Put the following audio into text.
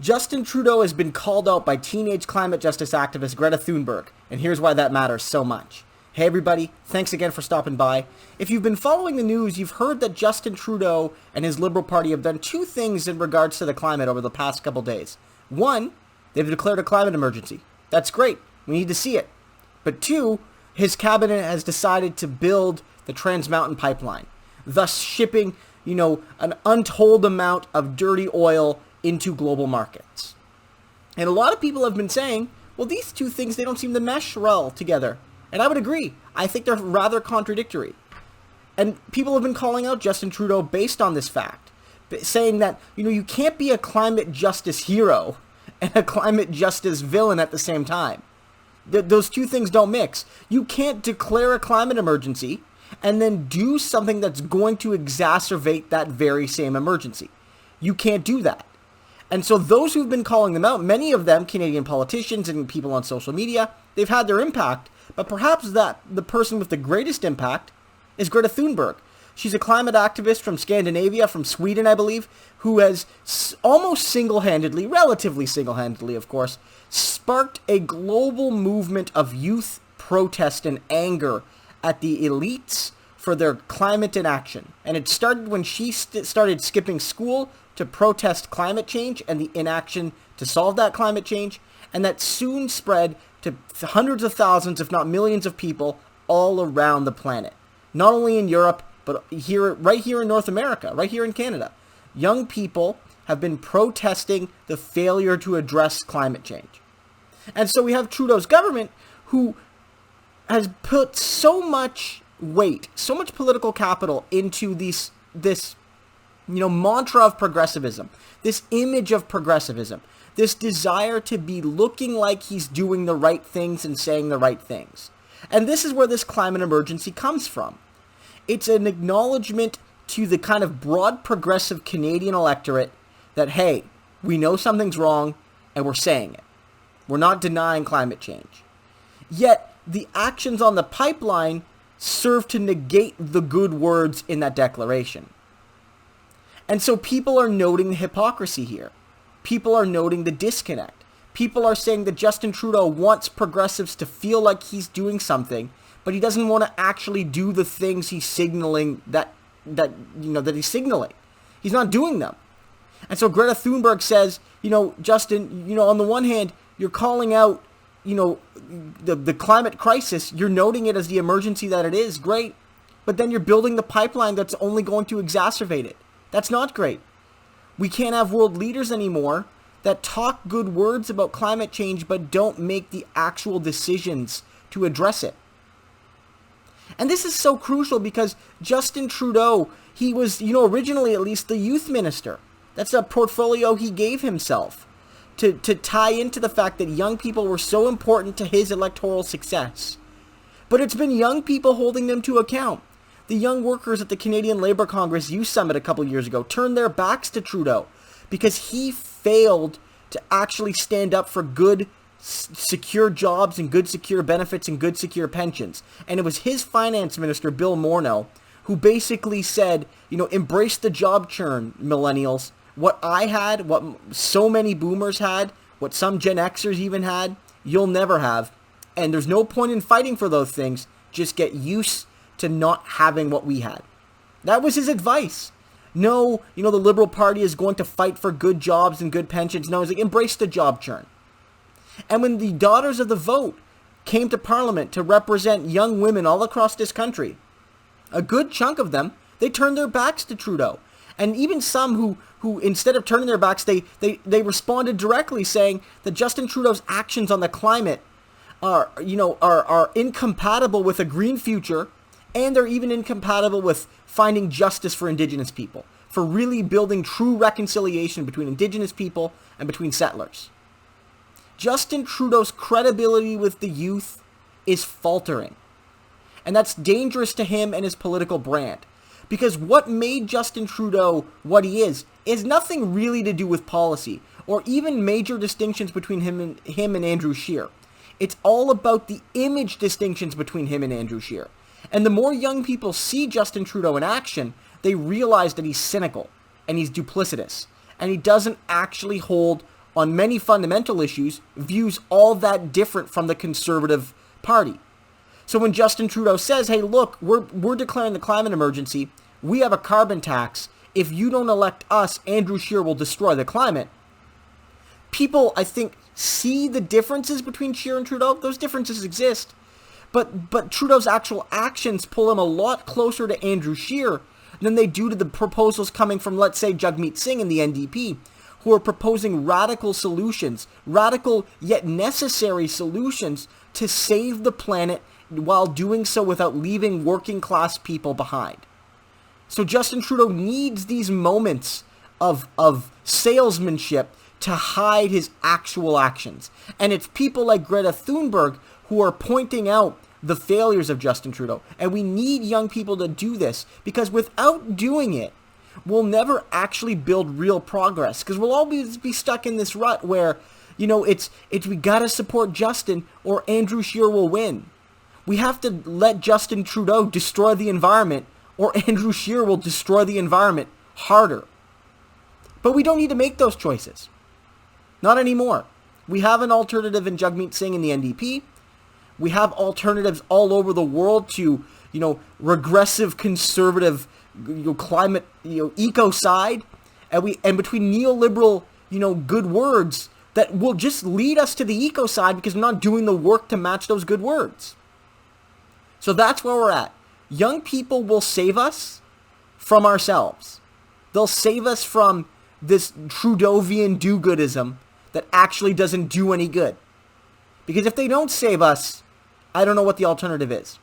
Justin Trudeau has been called out by teenage climate justice activist Greta Thunberg, and here's why that matters so much. Hey everybody, thanks again for stopping by. If you've been following the news, you've heard that Justin Trudeau and his Liberal Party have done two things in regards to the climate over the past couple days. One, they've declared a climate emergency. That's great. We need to see it. But two, his cabinet has decided to build the Trans Mountain Pipeline, thus shipping, an untold amount of dirty oil into global markets. And a lot of people have been saying, well, these two things, they don't seem to mesh well together. And I would agree. I think they're rather contradictory. And people have been calling out Justin Trudeau based on this fact, saying that, you can't be a climate justice hero and a climate justice villain at the same time. Those two things don't mix. You can't declare a climate emergency and then do something that's going to exacerbate that very same emergency. You can't do that. And so those who've been calling them out, many of them, Canadian politicians and people on social media, they've had their impact. But perhaps the person with the greatest impact is Greta Thunberg. She's a climate activist from Scandinavia, from Sweden, I believe, who has almost single-handedly, relatively single-handedly, of course, sparked a global movement of youth protest and anger at the elites for their climate inaction. And it started when she started skipping school to protest climate change and the inaction to solve that climate change, and that soon spread to hundreds of thousands, if not millions of people all around the planet. Not only in Europe, but right here in North America, right here in Canada. Young people have been protesting the failure to address climate change. And so we have Trudeau's government who has put so much weight, so much political capital into this mantra of progressivism, this image of progressivism, this desire to be looking like he's doing the right things and saying the right things. And this is where this climate emergency comes from. It's an acknowledgement to the kind of broad progressive Canadian electorate that, hey, we know something's wrong and we're saying it. We're not denying climate change. Yet, the actions on the pipeline serve to negate the good words in that declaration. And so people are noting the hypocrisy here. People are noting the disconnect. People are saying that Justin Trudeau wants progressives to feel like he's doing something, but he doesn't want to actually do the things he's signaling that he's signaling. He's not doing them. And so Greta Thunberg says, Justin, on the one hand, you're calling out, the climate crisis, you're noting it as the emergency that it is, great. But then you're building the pipeline that's only going to exacerbate it. That's not great. We can't have world leaders anymore that talk good words about climate change but don't make the actual decisions to address it. And this is so crucial because Justin Trudeau, he was, originally at least the youth minister. That's a portfolio he gave himself to tie into the fact that young people were so important to his electoral success. But it's been young people holding them to account. The young workers at the Canadian Labour Congress Youth Summit a couple years ago turned their backs to Trudeau because he failed to actually stand up for good, secure jobs and good, secure benefits and good, secure pensions. And it was his finance minister, Bill Morneau, who basically said, embrace the job churn, millennials. What I had, what so many boomers had, what some Gen Xers even had, you'll never have. And there's no point in fighting for those things. Just get used to not having what we had. That was his advice. No, the Liberal Party is going to fight for good jobs and good pensions. No, he's like, embrace the job churn. And when the Daughters of the Vote came to Parliament to represent young women all across this country, a good chunk of them, they turned their backs to Trudeau. And even some who instead of turning their backs, they responded directly saying that Justin Trudeau's actions on the climate are incompatible with a green future, and they're even incompatible with finding justice for Indigenous people, for really building true reconciliation between Indigenous people and between settlers. Justin Trudeau's credibility with the youth is faltering. And that's dangerous to him and his political brand. Because what made Justin Trudeau what he is nothing really to do with policy or even major distinctions between him and Andrew Scheer. It's all about the image distinctions between him and Andrew Scheer. And the more young people see Justin Trudeau in action, they realize that he's cynical and he's duplicitous and he doesn't actually hold on many fundamental issues, views all that different from the Conservative Party. So when Justin Trudeau says, hey, look, we're declaring the climate emergency, we have a carbon tax, if you don't elect us, Andrew Scheer will destroy the climate, people, I think, see the differences between Scheer and Trudeau. Those differences exist. But Trudeau's actual actions pull him a lot closer to Andrew Scheer than they do to the proposals coming from, let's say, Jagmeet Singh in the NDP, who are proposing radical solutions, radical yet necessary solutions to save the planet while doing so without leaving working class people behind. So Justin Trudeau needs these moments of salesmanship to hide his actual actions. And it's people like Greta Thunberg who are pointing out the failures of Justin Trudeau. And we need young people to do this, because without doing it, we'll never actually build real progress, because we'll always be stuck in this rut where, it's we gotta support Justin or Andrew Scheer will win. We have to let Justin Trudeau destroy the environment, or Andrew Scheer will destroy the environment harder. But we don't need to make those choices. Not anymore. We have an alternative in Jagmeet Singh in the NDP. We have alternatives all over the world to, regressive, conservative, climate, ecocide. And between neoliberal, good words that will just lead us to the ecocide because we're not doing the work to match those good words. So that's where we're at. Young people will save us from ourselves. They'll save us from this Trudeauvian do-goodism that actually doesn't do any good. Because if they don't save us, I don't know what the alternative is.